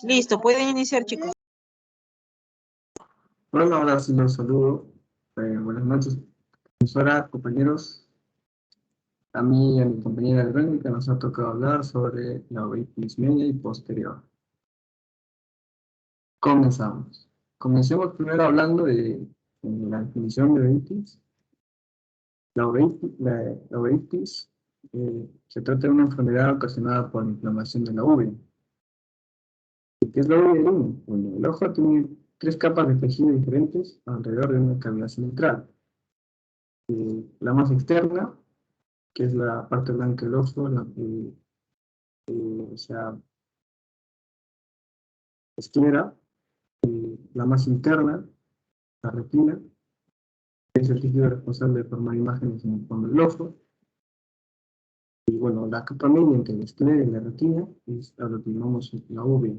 Listo, pueden iniciar, chicos. Bueno, ahora sí los saludo. Buenas noches, profesora, compañeros. A mí y a mi compañera Verónica nos ha tocado hablar sobre la uveitis media y posterior. Comenzamos. Comencemos primero hablando de la definición de uveitis. La uveitis se trata de una enfermedad ocasionada por la inflamación de la uvea. ¿Qué es la uvea? Bueno, el ojo tiene 3 capas de tejido diferentes alrededor de una cavidad central. La más externa, que es la parte blanca del ojo, o sea, esclera, la más interna, la retina, que es el tejido responsable de formar imágenes en el fondo del ojo. Y bueno, la capa media entre la esclera y la retina es a lo que llamamos la uvea.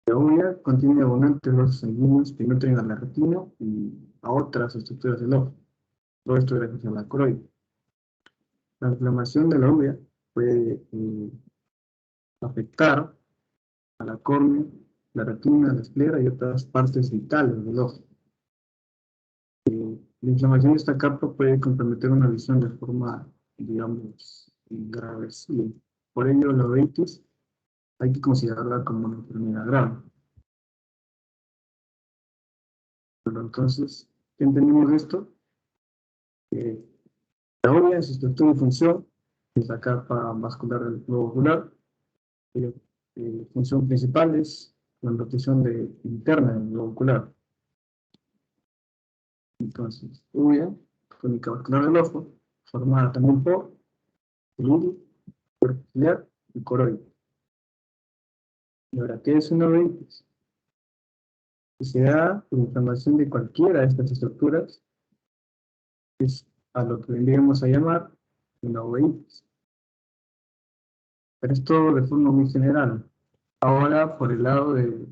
La uvea contiene abundantes vasos sanguíneos que nutren a la retina y a otras estructuras del ojo. Todo esto gracias a la coroide. La inflamación de la uvea puede afectar a la córnea, la retina, la esclera y otras partes vitales del ojo. La inflamación de esta capa puede comprometer una visión de forma, digamos, grave. Por ello, la uveitis hay que considerarla como una enfermedad grave. Pero entonces, ¿qué entendemos de esto? La uvea, su estructura y función, es la capa vascular del globo ocular. Función principal es la protección interna del globo ocular. Entonces, uvea, túnica vascular del ojo, formada también por el iris, cuerpo ciliar y coroide. Y ahora, ¿qué es una uveitis? Se da por inflamación de cualquiera de estas estructuras, es a lo que vendríamos a llamar una uveitis. Pero esto de forma muy general. Ahora, por el lado de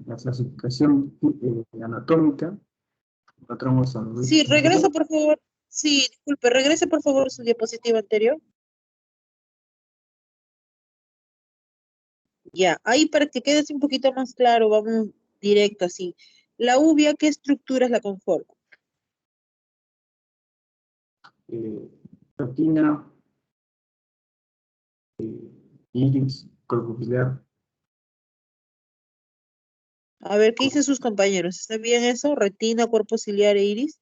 la clasificación anatómica, encontramos a la Sí, regresa, por favor. Sí, disculpe, regrese, por favor, su diapositiva anterior. Ya, ahí para que quede un poquito más claro, vamos directo así. La uvea, ¿qué estructuras la conforman? retina, iris, cuerpo ciliar. A ver, ¿qué dicen sus compañeros? ¿Está bien eso? Retina, cuerpo ciliar e iris.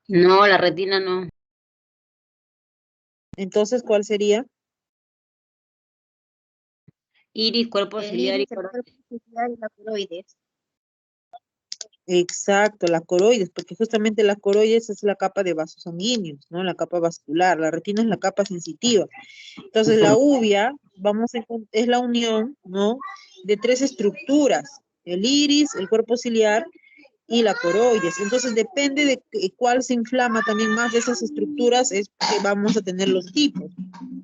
No, la retina no. Entonces, ¿cuál sería? Iris, cuerpo ciliar y la coroides. Exacto, la coroides, porque justamente la coroides es la capa de vasos sanguíneos, ¿no? La capa vascular, la retina es la capa sensitiva. Entonces, la uvea, es la unión, ¿no? De 3 estructuras, el iris, el cuerpo ciliar y la coroides. Entonces, depende de cuál se inflama también más de esas estructuras, es que vamos a tener los tipos,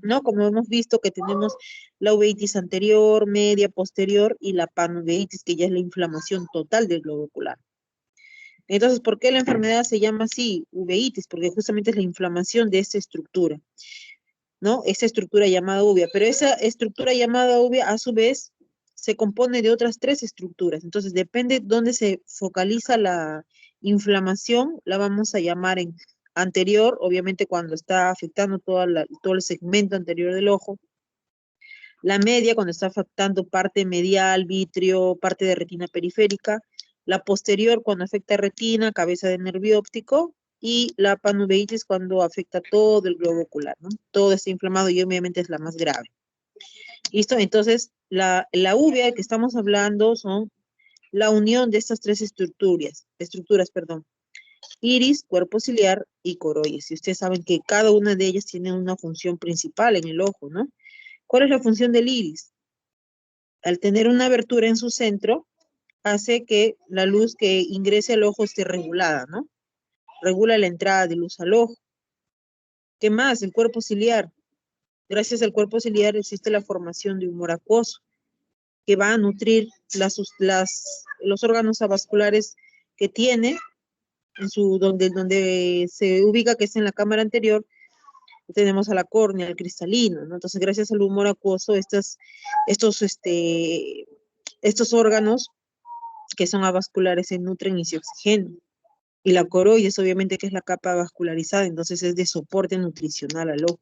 ¿no? Como hemos visto que tenemos la uveitis anterior, media, posterior y la panuveitis, que ya es la inflamación total del globo ocular. Entonces, ¿por qué la enfermedad se llama así, uveitis? Porque justamente es la inflamación de esta estructura, ¿no? Esta estructura llamada uvea. Pero esa estructura llamada uvea, a su vez, se compone de otras 3 estructuras. Entonces, depende dónde se focaliza la inflamación, la vamos a llamar en anterior, obviamente cuando está afectando todo el segmento anterior del ojo. La media, cuando está afectando parte medial, vitrio, parte de retina periférica. La posterior, cuando afecta retina, cabeza de nervio óptico. Y la panuveitis, cuando afecta todo el globo ocular, ¿no? Todo está inflamado y obviamente es la más grave. ¿Listo? Entonces, la uvea que estamos hablando son la unión de estas 3 estructuras, iris, cuerpo ciliar y coroides. Y ustedes saben que cada una de ellas tiene una función principal en el ojo, ¿no? ¿Cuál es la función del iris? Al tener una abertura en su centro, hace que la luz que ingrese al ojo esté regulada, ¿no? Regula la entrada de luz al ojo. ¿Qué más? El cuerpo ciliar. Gracias al cuerpo ciliar existe la formación de humor acuoso, que va a nutrir los órganos avasculares que tiene, donde se ubica, que es en la cámara anterior, tenemos a la córnea, al cristalino, ¿no? Entonces, gracias al humor acuoso, estos órganos que son avasculares se nutren y se oxigenan. Y la coroides, obviamente, que es la capa vascularizada, entonces es de soporte nutricional al ojo.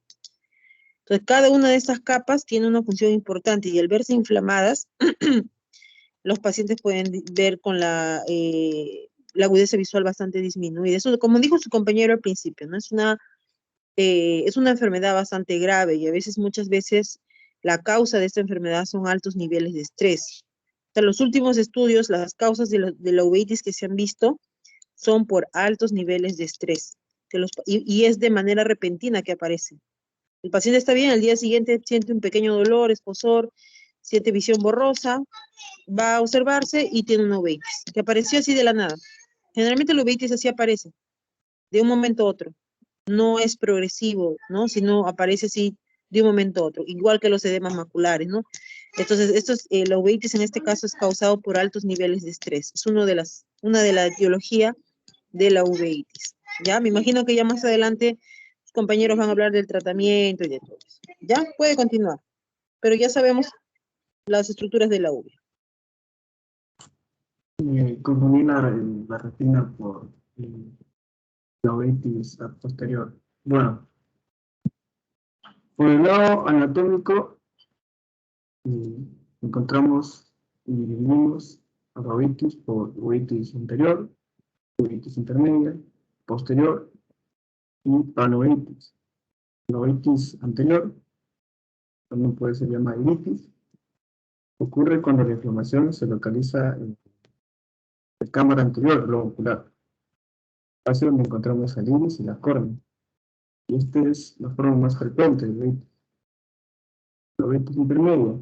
Entonces, cada una de estas capas tiene una función importante y al verse inflamadas, los pacientes pueden ver con la agudeza visual bastante disminuida. Eso, como dijo su compañero al principio, ¿no? Es una enfermedad bastante grave y muchas veces, la causa de esta enfermedad son altos niveles de estrés. O sea, los últimos estudios, las causas de la uveitis que se han visto son por altos niveles de estrés, y es de manera repentina que aparece. El paciente está bien, al día siguiente siente un pequeño dolor, escozor, siente visión borrosa, va a observarse y tiene una uveitis, que apareció así de la nada. Generalmente la uveitis así aparece, de un momento a otro. No es progresivo, ¿no? Sino aparece así de un momento a otro, igual que los edemas maculares, ¿no? Entonces, la uveitis en este caso es causado por altos niveles de estrés. Es una de la etiología de la uveitis. ¿Ya? Me imagino que ya más adelante los compañeros van a hablar del tratamiento y de todo eso. ¿Ya? Puede continuar. Pero ya sabemos las estructuras de la uvea. Confundí la retina por la uveitis posterior. Bueno, por el lado anatómico, encontramos y dividimos a la uveitis por uveitis anterior, uveitis intermedia, posterior y panoveitis. La uveitis anterior también puede ser llamada iritis. Ocurre cuando la inflamación se localiza en la cámara anterior globo ocular, espacio donde encontramos el iris y la córnea. Y esta es la forma más frecuente de uveitis. La uveitis intermedia.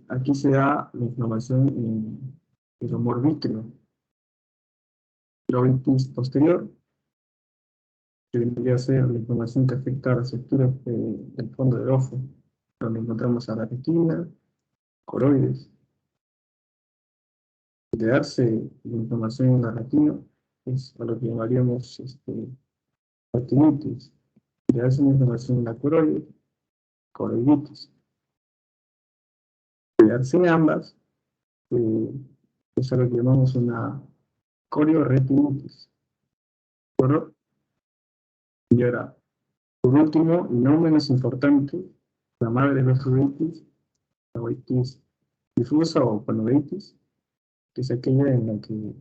Aquí se da la inflamación en el humor vítreo. La uveitis posterior, que vendría a ser la inflamación que afecta a las estructuras del fondo del ojo, donde encontramos a la retina, coroides. De darse la inflamación en la retina, es a lo que llamaríamos retinitis. De darse una inflamación en la coroide, coroiditis. De darse en ambas, es a lo que llamamos una corioretinitis. ¿Correcto? Y ahora, por último, y no menos importante, la madre de las uveitis, la uveitis difusa o panoveitis, que es aquella en la que,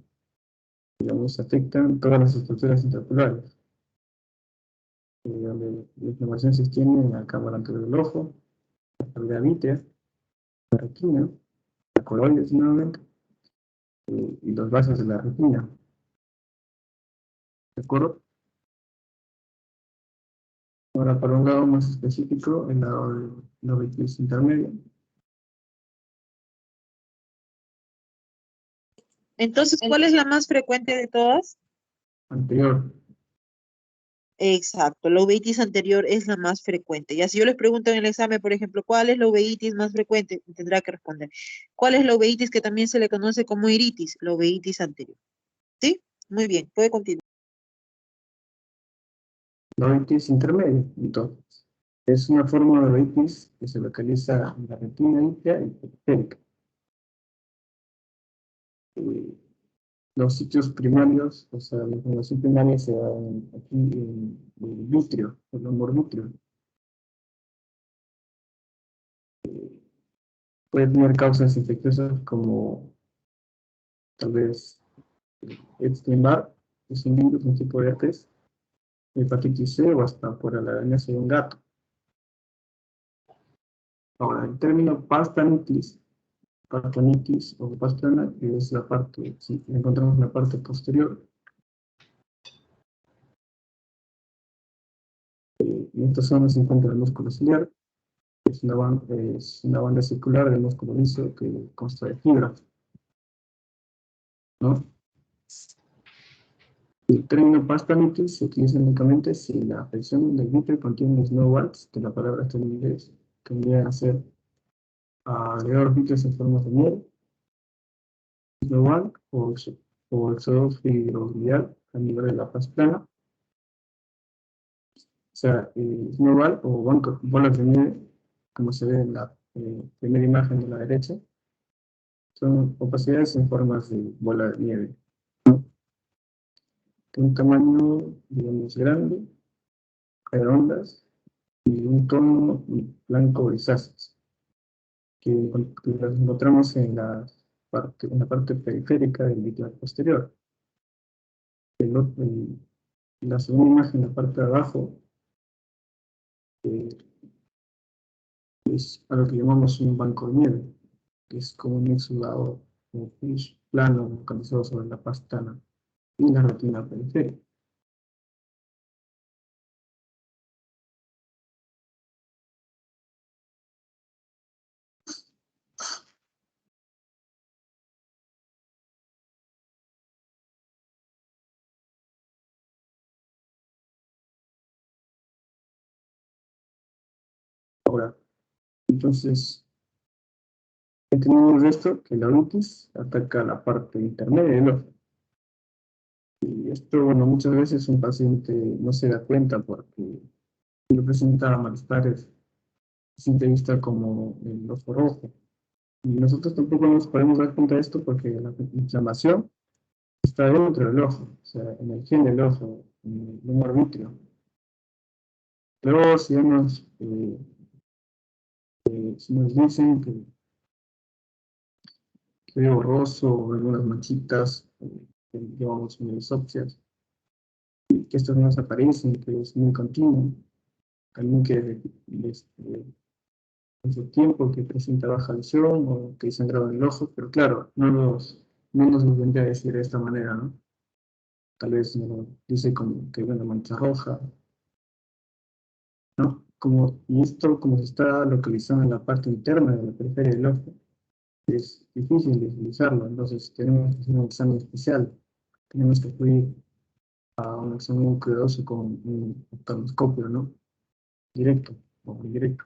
digamos, afectan todas las estructuras intraoculares, donde la inflamación se extiende en la cámara anterior del ojo, la cavidad vítrea, la retina, la coroides nuevamente, y los vasos de la retina. ¿De acuerdo? Ahora, para un lado más específico, el lado de la uveitis intermedia. Entonces, ¿cuál es la más frecuente de todas? Anterior. Exacto, la uveitis anterior es la más frecuente. Ya si yo les pregunto en el examen, por ejemplo, ¿cuál es la uveitis más frecuente? Tendrá que responder. ¿Cuál es la uveitis que también se le conoce como iritis? La uveitis anterior. ¿Sí? Muy bien, puede continuar. La uveitis intermedia, entonces. Es una forma de uveitis que se localiza en la retina vítrea y periférica. Los sitios primarios, o sea, la inflamación primaria se da aquí en el vítreo, el humor vítreo. Puede tener causas infecciosas como tal vez Epstein-Barr, que es un virus, un tipo de herpes, hepatitis C o hasta por la araña de un gato. Ahora, el término pastanitis o pastana, que es la parte, si encontramos en la parte posterior. En esta zona se encuentra el músculo ciliar, es una banda circular del músculo liso que consta de fibra, ¿no? El término pastanitis se utiliza únicamente si la afección del vítreo contiene snowballs, que la palabra está en inglés, que vendría a ser agregar vítreos en forma de miel, snowball o exodo fibroglial a nivel de la faz plana. sea, snowball o bolas de nieve, como se ve en la primera imagen de la derecha, son opacidades en formas de bola de nieve, ¿no? De un tamaño, digamos, grande, redondas, y un tono blanco grisáceas, que las encontramos en la parte periférica del líquido posterior. La segunda imagen, en la parte de abajo, es a lo que llamamos un banco de nieve, que es como un exudado plano localizado sobre la pastana y la retina periférica. Ahora, entonces, entendemos de esto que la otitis ataca la parte intermedia del ojo. Y esto, bueno, muchas veces un paciente no se da cuenta porque lo presenta malestares a simple vista como el ojo rojo. Y nosotros tampoco nos podemos dar cuenta de esto porque la inflamación está dentro del ojo, o sea, en el gen del ojo, en el humor vítreo. Pero si nos dicen que veo borroso o algunas manchitas, que llamamos melisopsias, y que estas no desaparecen, que es muy continuo, también que en su tiempo que presenta baja visión o que hay sangrado en el ojo, pero claro, no nos lo vendría a decir de esta manera, ¿no? Tal vez nos dice como que hay una mancha roja, ¿no? Y esto, como se está localizado en la parte interna de la periferia del ojo, es difícil de visualizarlo, entonces tenemos que hacer un examen especial, tenemos que acudir a un examen muy cuidadoso con un oftalmoscopio, ¿no? Directo, o indirecto.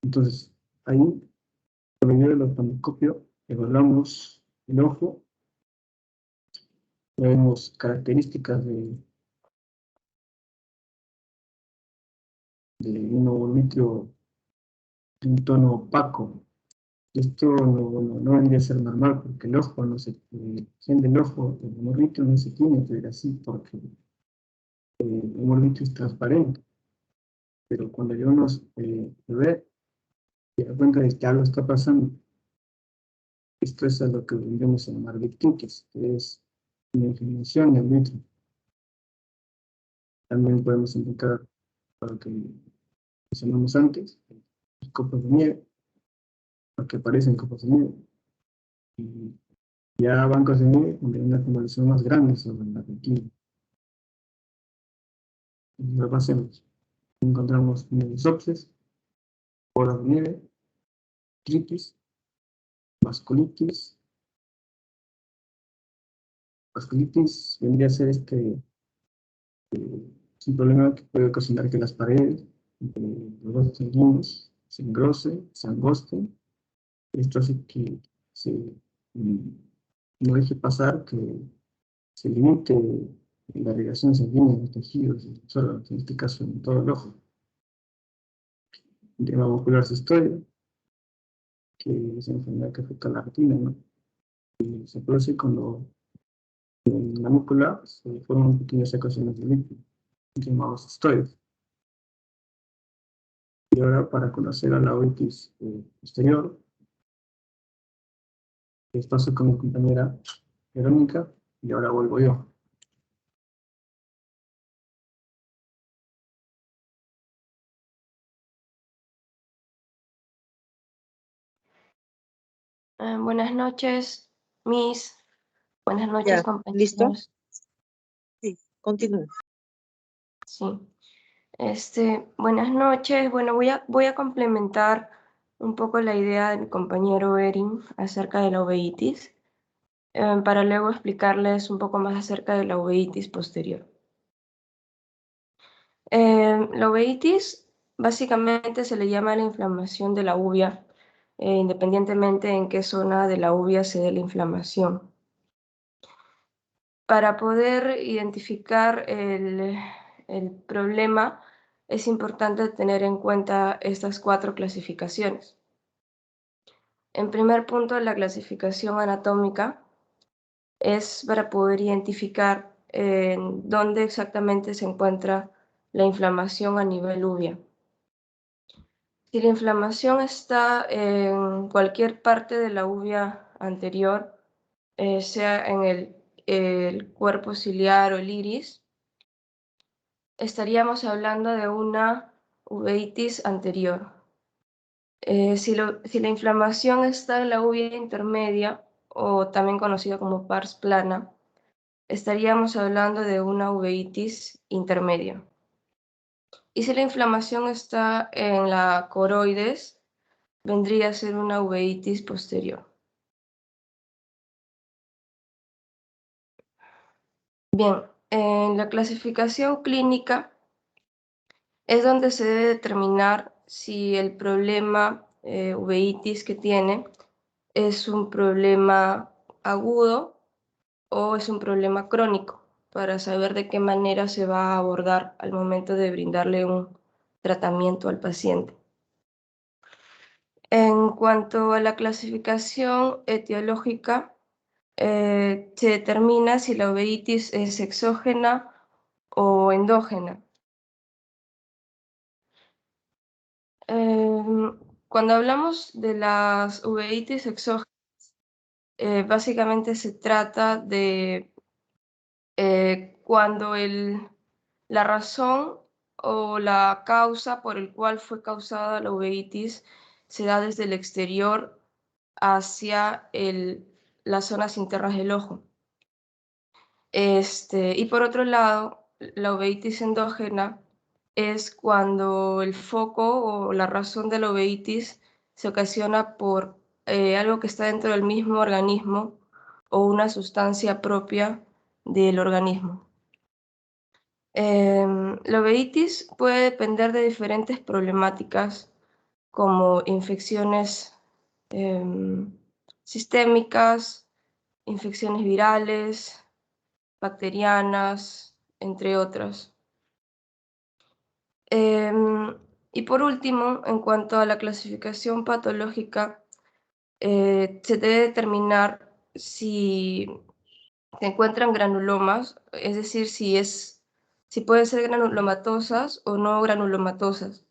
Entonces, ahí, por medio del oftalmoscopio, evaluamos el ojo, vemos características de un ovo vitrio de un tono opaco. Esto no debería ser normal porque el ojo no se, el gen del ojo, el humor vitrio no se tiene que ver así porque el humor vitrio es transparente. Pero cuando yo nos ve, se da cuenta de que algo está pasando. Esto es a lo que vendemos a llamar victitis, que es una inflamación del vitrio. También podemos encontrar lo que mencionamos antes, los copos de nieve, lo que aparecen copos de nieve. Y ya bancos de nieve donde hay una acumulación más grande sobre la retina. Y lo hacemos. Encontramos melisopsis, bolas de nieve, artritis, vasculitis. Vasculitis vendría a ser es un problema que puede ocasionar que las paredes de los vasos sanguíneos se engrosen, se angosten. Esto hace que no deje pasar, que se limite la irrigación sanguínea en los tejidos, solo en este caso en todo el ojo. Edema ocular cistoide, que es una enfermedad que afecta a la retina, ¿no? Y se produce cuando en la núcula se forman pequeñas ecuaciones de líquido, llamados cistoides. Y ahora, para conocer a la otitis posterior, les paso con mi compañera Verónica, y ahora vuelvo yo. Buenas noches, Miss. Buenas noches, Ya, ¿listo? compañeros. Sí, continúa. Sí. Buenas noches. Bueno, voy a complementar un poco la idea del compañero Erin acerca de la uveitis, para luego explicarles un poco más acerca de la uveitis posterior. La uveitis básicamente se le llama la inflamación de la uvea, independientemente en qué zona de la uvea se dé la inflamación. Para poder identificar el problema, es importante tener en cuenta estas 4 clasificaciones. En primer punto, la clasificación anatómica es para poder identificar dónde exactamente se encuentra la inflamación a nivel uvea. Si la inflamación está en cualquier parte de la uvea anterior, sea en el cuerpo ciliar o el iris, estaríamos hablando de una uveitis anterior. Si la inflamación está en la uvea intermedia, o también conocida como pars plana, estaríamos hablando de una uveitis intermedia. Y si la inflamación está en la coroides, vendría a ser una uveitis posterior. Bien, en la clasificación clínica es donde se debe determinar si el problema uveitis que tiene es un problema agudo o es un problema crónico, para saber de qué manera se va a abordar al momento de brindarle un tratamiento al paciente. En cuanto a la clasificación etiológica, se determina si la uveitis es exógena o endógena. Cuando hablamos de las uveitis exógenas, básicamente se trata de cuando la razón o la causa por el cual fue causada la uveitis se da desde el exterior hacia las zonas internas del ojo. Y por otro lado, la uveitis endógena es cuando el foco o la razón de la uveitis se ocasiona por algo que está dentro del mismo organismo o una sustancia propia del organismo. La uveitis puede depender de diferentes problemáticas como infecciones sistémicas, infecciones virales, bacterianas, entre otras. Y por último, en cuanto a la clasificación patológica, se debe determinar si se encuentran granulomas, es decir, si pueden ser granulomatosas o no granulomatosas.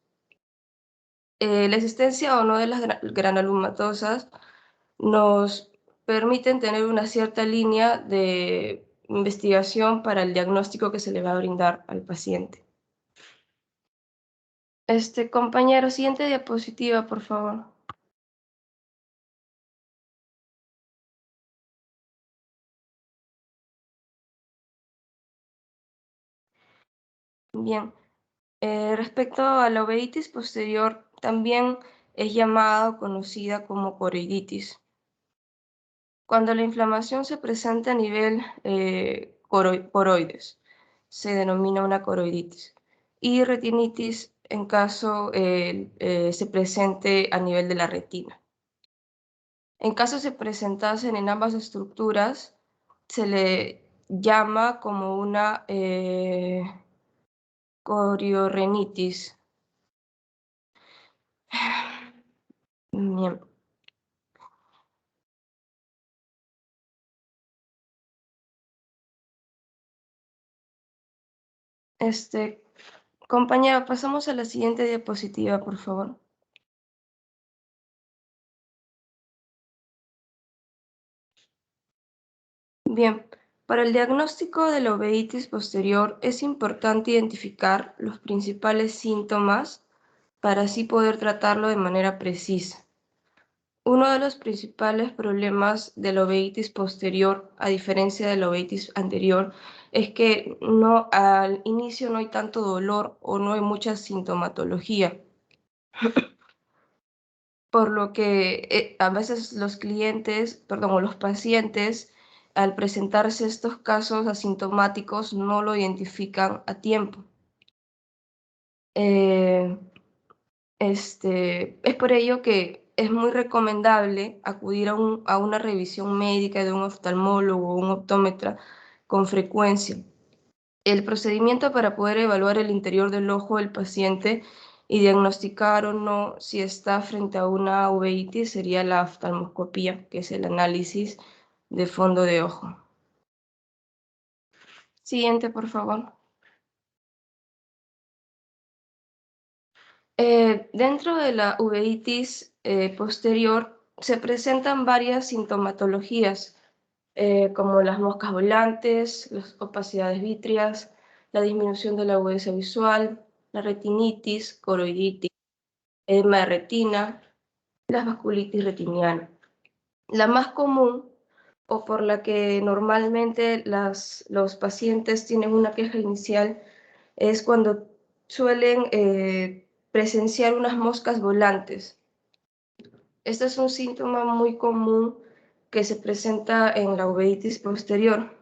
La existencia o no de las granulomatosas nos permiten tener una cierta línea de investigación para el diagnóstico que se le va a brindar al paciente. Compañero, siguiente diapositiva, por favor. Bien, respecto a la uveitis posterior, también es llamada o conocida como coroiditis. Cuando la inflamación se presenta a nivel coroides, se denomina una coroiditis. Y retinitis en caso se presente a nivel de la retina. En caso se presentasen en ambas estructuras, se le llama como una coriorrenitis. Bien. Compañero, pasamos a la siguiente diapositiva, por favor. Bien, para el diagnóstico de la uveitis posterior es importante identificar los principales síntomas para así poder tratarlo de manera precisa. Uno de los principales problemas de la uveitis posterior, a diferencia de la uveitis anterior, es que al inicio no hay tanto dolor o no hay mucha sintomatología. Por lo que a veces los pacientes, al presentarse estos casos asintomáticos, no lo identifican a tiempo. Es por ello que es muy recomendable acudir a una revisión médica de un oftalmólogo o un optómetra con frecuencia. El procedimiento para poder evaluar el interior del ojo del paciente y diagnosticar o no si está frente a una uveitis sería la oftalmoscopía, que es el análisis de fondo de ojo. Siguiente, por favor. Dentro de la uveitis posterior se presentan varias sintomatologías, como las moscas volantes, las opacidades vítreas, la disminución de la agudeza visual, la retinitis, coroiditis, edema de retina, la vasculitis retiniana. La más común, o por la que normalmente los pacientes tienen una queja inicial, es cuando suelen presenciar unas moscas volantes. Este es un síntoma muy común que se presenta en la uveitis posterior.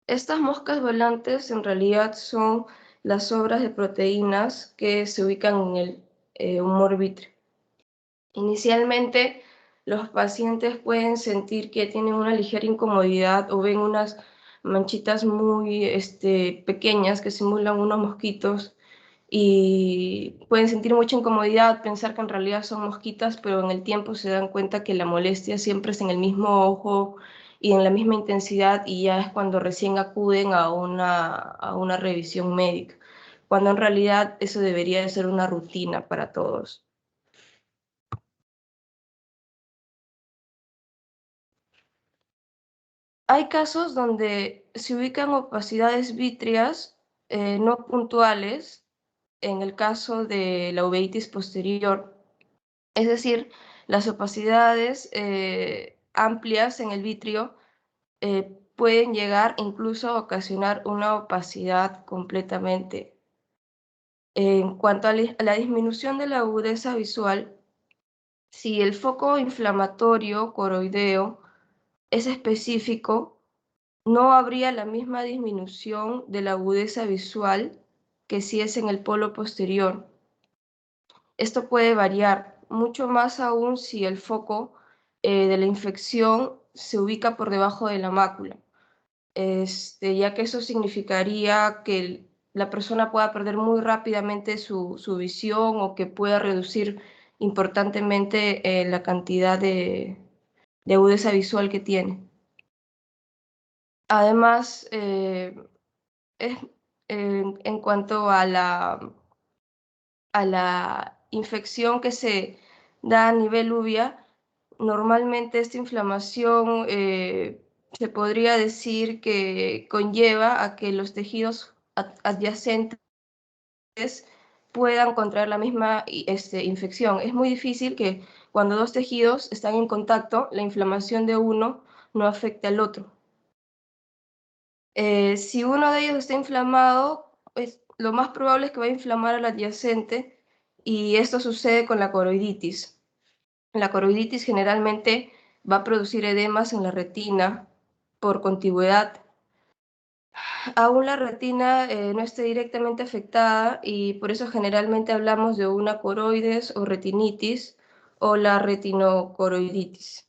Estas moscas volantes en realidad son las sobras de proteínas que se ubican en el humor vítreo. Inicialmente, los pacientes pueden sentir que tienen una ligera incomodidad o ven unas manchitas muy pequeñas que simulan unos mosquitos y pueden sentir mucha incomodidad, pensar que en realidad son mosquitas, pero en el tiempo se dan cuenta que la molestia siempre es en el mismo ojo y en la misma intensidad, y ya es cuando recién acuden a una revisión médica, cuando en realidad eso debería de ser una rutina para todos. Hay casos donde se ubican opacidades vítreas no puntuales, en el caso de la uveitis posterior, es decir, las opacidades amplias en el vitrio pueden llegar incluso a ocasionar una opacidad completamente. En cuanto a la disminución de la agudeza visual, si el foco inflamatorio coroideo es específico, no habría la misma disminución de la agudeza visual que si es en el polo posterior. Esto puede variar, mucho más aún si el foco de la infección se ubica por debajo de la mácula, ya que eso significaría que la persona pueda perder muy rápidamente su visión, o que pueda reducir importantemente la cantidad de agudeza visual que tiene. Además, en cuanto a la infección que se da a nivel uvea, normalmente esta inflamación se podría decir que conlleva a que los tejidos adyacentes puedan contraer la misma infección. Es muy difícil que cuando dos tejidos están en contacto, la inflamación de uno no afecte al otro. Si uno de ellos está inflamado, lo más probable es que va a inflamar al adyacente, y esto sucede con la coroiditis. La coroiditis generalmente va a producir edemas en la retina por contigüidad. Aún la retina no esté directamente afectada, y por eso generalmente hablamos de una coroides o retinitis o la retinocoroiditis.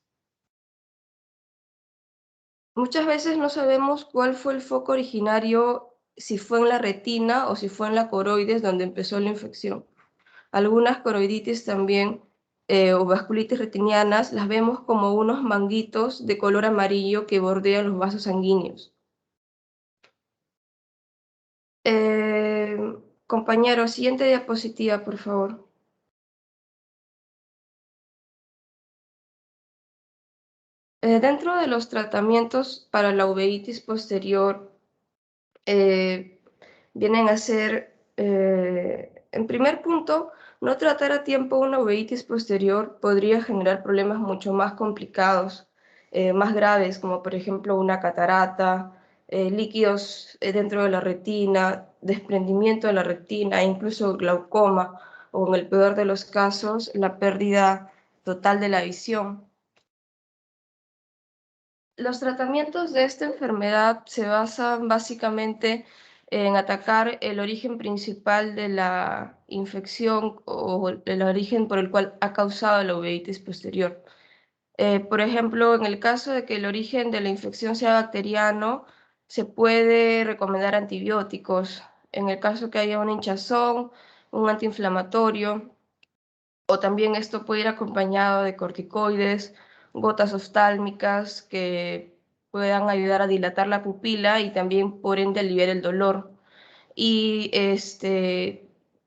Muchas veces no sabemos cuál fue el foco originario, si fue en la retina o si fue en la coroides donde empezó la infección. Algunas coroiditis también, o vasculitis retinianas, las vemos como unos manguitos de color amarillo que bordean los vasos sanguíneos. Compañero, siguiente diapositiva, por favor. Dentro de los tratamientos para la uveitis posterior, vienen a ser, en primer punto, no tratar a tiempo una uveitis posterior podría generar problemas mucho más complicados, más graves, como por ejemplo una catarata, líquidos dentro de la retina, desprendimiento de la retina, incluso glaucoma, o en el peor de los casos, la pérdida total de la visión. Los tratamientos de esta enfermedad se basan básicamente en atacar el origen principal de la infección, o el origen por el cual ha causado la uveitis posterior. Por ejemplo, en el caso de que el origen de la infección sea bacteriano, se puede recomendar antibióticos. En el caso que haya una hinchazón, un antiinflamatorio, o también esto puede ir acompañado de corticoides, gotas oftálmicas que puedan ayudar a dilatar la pupila y también por ende aliviar el dolor. Y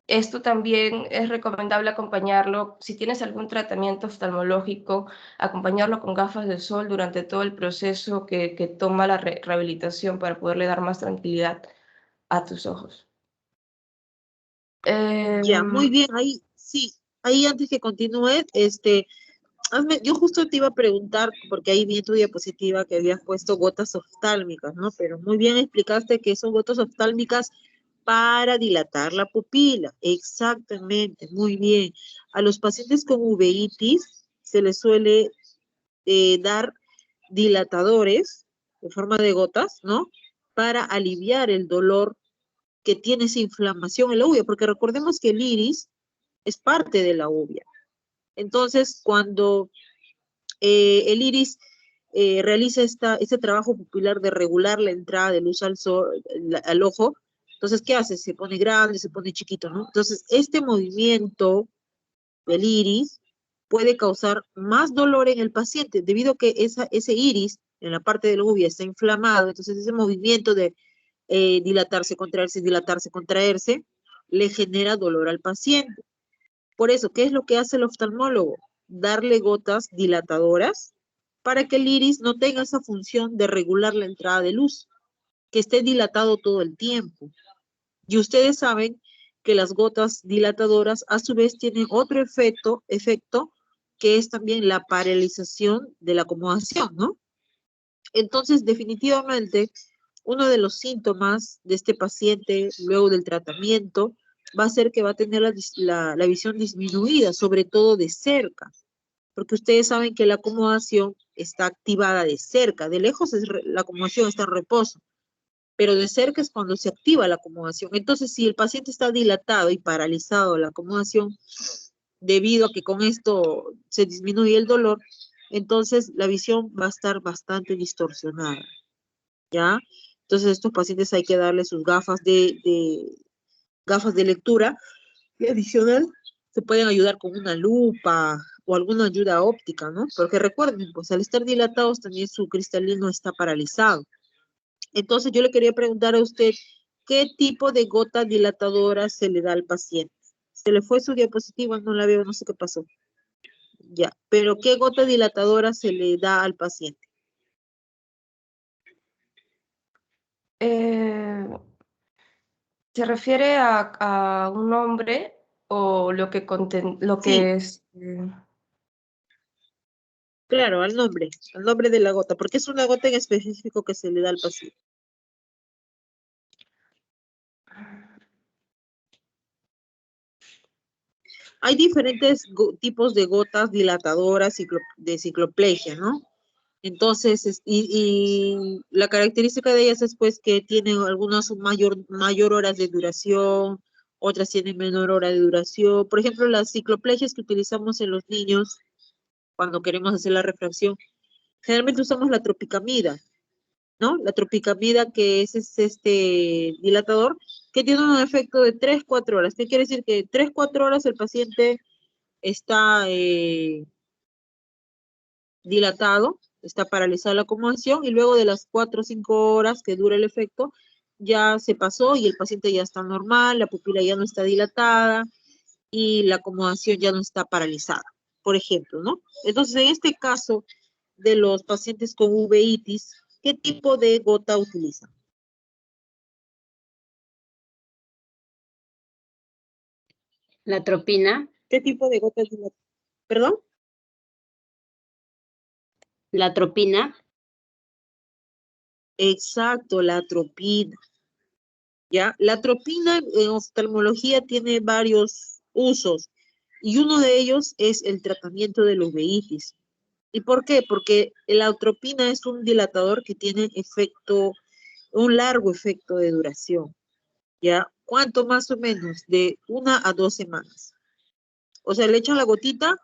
esto también es recomendable acompañarlo, si tienes algún tratamiento oftalmológico, acompañarlo con gafas de sol durante todo el proceso que toma la rehabilitación para poderle dar más tranquilidad a tus ojos. Ya, muy bien, ahí sí, ahí antes que continúe, yo justo te iba a preguntar, porque ahí vi en tu diapositiva que habías puesto gotas oftálmicas, ¿no? Pero muy bien explicaste que son gotas oftálmicas para dilatar la pupila. Exactamente, muy bien. A los pacientes con uveitis se les suele dar dilatadores en forma de gotas, ¿no? Para aliviar el dolor que tiene esa inflamación en la uvea, porque recordemos que el iris es parte de la uvea. Entonces, cuando el iris realiza este trabajo pupilar de regular la entrada de luz al sol, al ojo, entonces, ¿qué hace? Se pone grande, se pone chiquito, ¿no? Entonces, este movimiento del iris puede causar más dolor en el paciente, debido a que ese iris en la parte de la uvea está inflamado, entonces ese movimiento de dilatarse, contraerse, le genera dolor al paciente. Por eso, ¿qué es lo que hace el oftalmólogo? Darle gotas dilatadoras para que el iris no tenga esa función de regular la entrada de luz, que esté dilatado todo el tiempo. Y ustedes saben que las gotas dilatadoras a su vez tienen otro efecto que es también la paralización de la acomodación, ¿no? Entonces, definitivamente, uno de los síntomas de este paciente luego del tratamiento va a ser que va a tener la visión disminuida, sobre todo de cerca, porque ustedes saben que la acomodación está activada de cerca, de lejos la acomodación está en reposo, pero de cerca es cuando se activa la acomodación. Entonces, si el paciente está dilatado y paralizado la acomodación, debido a que con esto se disminuye el dolor, entonces la visión va a estar bastante distorsionada, ¿ya? Entonces, a estos pacientes hay que darle sus gafas gafas de lectura y adicional se pueden ayudar con una lupa o alguna ayuda óptica, ¿no? Porque recuerden, pues al estar dilatados también su cristalino está paralizado. Entonces yo le quería preguntar a usted, ¿qué tipo de gota dilatadora se le da al paciente? Se le fue su diapositiva, no la veo, no sé qué pasó. Ya, pero ¿qué gota dilatadora se le da al paciente? ¿Se refiere a un nombre o lo que Sí, es? claro, al nombre de la gota, porque es una gota en específico que se le da al paciente. Hay diferentes tipos de gotas dilatadoras de cicloplegia, ¿no? Entonces, y la característica de ellas es pues que tienen algunas mayor horas de duración, otras tienen menor hora de duración. Por ejemplo, las cicloplegias que utilizamos en los niños cuando queremos hacer la refracción, generalmente usamos la tropicamida, ¿no? La tropicamida que es este dilatador que tiene un efecto de 3-4 horas. ¿Qué quiere decir? Que 3-4 horas el paciente está dilatado, está paralizada la acomodación y luego de las 4 o 5 horas que dura el efecto, ya se pasó y el paciente ya está normal, la pupila ya no está dilatada y la acomodación ya no está paralizada, por ejemplo, ¿no? Entonces, en este caso de los pacientes con uveitis, ¿qué tipo de gota utilizan? La tropina, ¿Qué tipo de gota utilizan? ¿Perdón? la tropina, Exacto, la atropina. ¿Ya? La atropina en oftalmología tiene varios usos y uno de ellos es el tratamiento de la uveitis. ¿Y por qué? Porque la atropina es un dilatador que tiene un largo efecto de duración, ¿ya? ¿Cuánto más o menos? De 1 a 2 semanas. O sea, le echan la gotita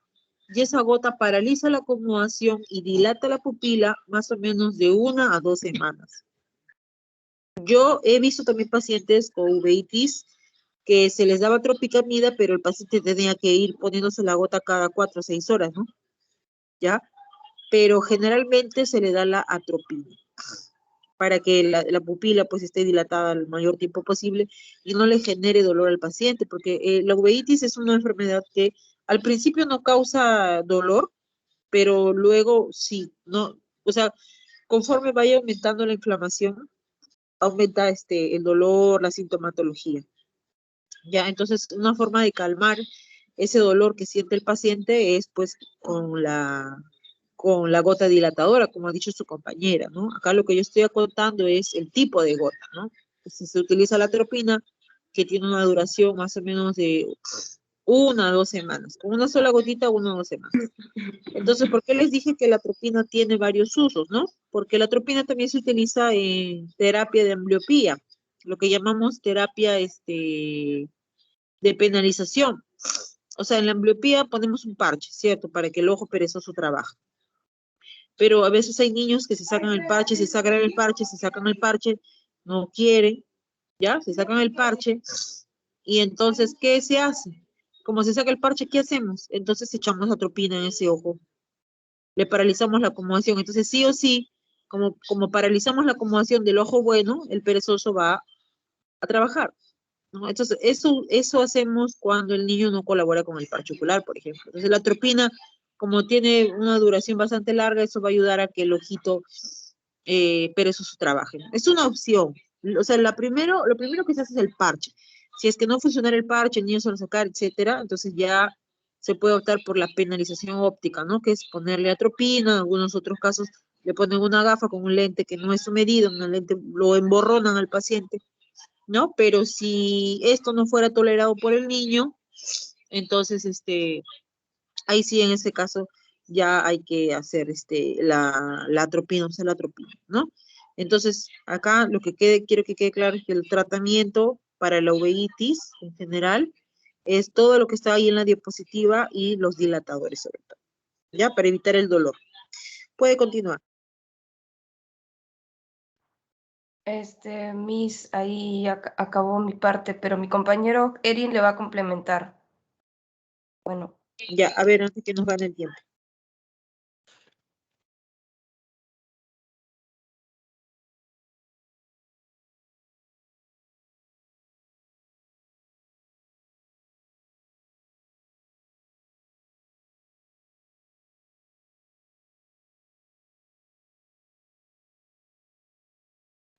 y esa gota paraliza la acomodación y dilata la pupila más o menos de 1 a 2 semanas. Yo he visto también pacientes con uveitis que se les daba tropicamida, pero el paciente tenía que ir poniéndose la gota cada 4 o 6 horas, ¿no? ¿Ya? Pero generalmente se le da la atropina para que la pupila pues esté dilatada el mayor tiempo posible y no le genere dolor al paciente, porque la uveitis es una enfermedad que al principio no causa dolor, pero luego sí, ¿no? O sea, conforme vaya aumentando la inflamación, aumenta el dolor, la sintomatología. Ya, entonces una forma de calmar ese dolor que siente el paciente es pues con la gota dilatadora, como ha dicho su compañera, ¿no? Acá lo que yo estoy contando es el tipo de gota, ¿no? Entonces, se utiliza la atropina, que tiene una duración más o menos de 1 a 2 semanas, con una sola gotita, 1 o 2 semanas. Entonces, ¿por qué les dije que la atropina tiene varios usos, no? Porque la atropina también se utiliza en terapia de ambliopía, lo que llamamos terapia de penalización. O sea, en la ambliopía ponemos un parche, ¿cierto? Para que el ojo perezoso trabaje. Pero a veces hay niños que se sacan el parche, se sacan el parche, se sacan el parche, no quieren, ¿ya? Se sacan el parche y entonces, ¿qué se hace? Como se saca el parche, ¿qué hacemos? Entonces echamos atropina en ese ojo, le paralizamos la acomodación. Entonces, sí o sí, como paralizamos la acomodación del ojo bueno, el perezoso va a trabajar, ¿no? Entonces, eso hacemos cuando el niño no colabora con el parche ocular, por ejemplo. Entonces, la atropina, como tiene una duración bastante larga, eso va a ayudar a que el ojito perezoso trabaje, ¿no? Es una opción. O sea, lo primero que se hace es el parche. Si es que no funciona el parche, el niño se lo sacar, etcétera, entonces ya se puede optar por la penalización óptica, ¿no? Que es ponerle atropina, en algunos otros casos le ponen una gafa con un lente que no es su medida, una lente, lo emborronan al paciente, ¿no? Pero si esto no fuera tolerado por el niño, entonces, ahí sí, en ese caso, ya hay que hacer, la atropina, o sea, la atropina, ¿no? Entonces, acá lo que quiero que quede claro es que el tratamiento para la uveitis, en general, es todo lo que está ahí en la diapositiva y los dilatadores, sobre todo, ¿ya? Para evitar el dolor. Puede continuar. Miss, ahí acabó mi parte, pero mi compañero Erin le va a complementar. Bueno, Ya, a ver, antes que nos gane el tiempo.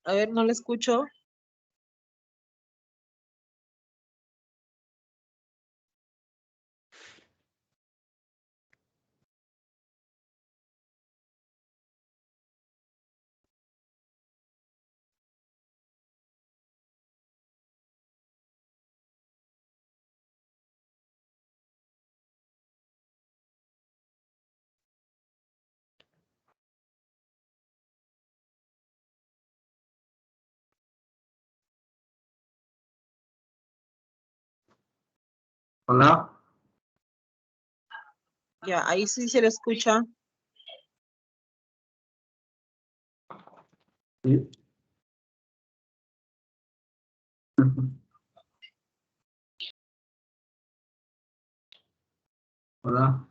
A ver, no la escucho. Hola. Ya, ahí sí se le escucha. Sí. Hola.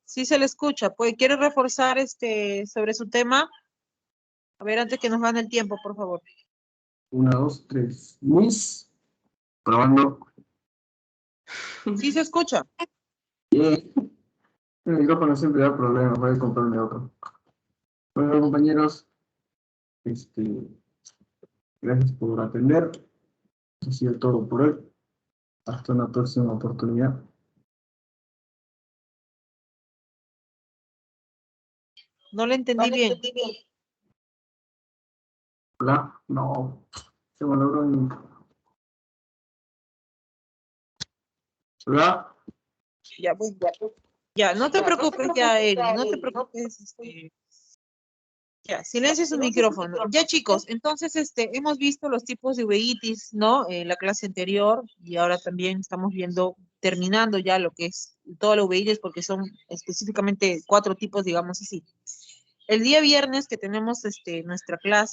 Sí se le escucha. Pues, ¿quiere reforzar sobre su tema? A ver, antes que nos gane el tiempo, por favor. 1, 2, 3. Miss. Probando. Sí se escucha. Bien. El micrófono siempre da problemas, voy a comprarme otro. Bueno, compañeros, gracias por atender. Eso ha sido todo por hoy. Hasta una próxima oportunidad. No le entendí bien. Hola. No. Se valoró en... Hola. Ya, pues, ya, no te preocupes, ya, Eri, no te preocupes, ya, silencia su micrófono. Ya, chicos, entonces, hemos visto los tipos de uveitis, ¿no? En la clase anterior, y ahora también estamos viendo, terminando ya lo que es toda la uveitis, porque son específicamente 4 tipos, digamos así. el día viernes que tenemos nuestra clase,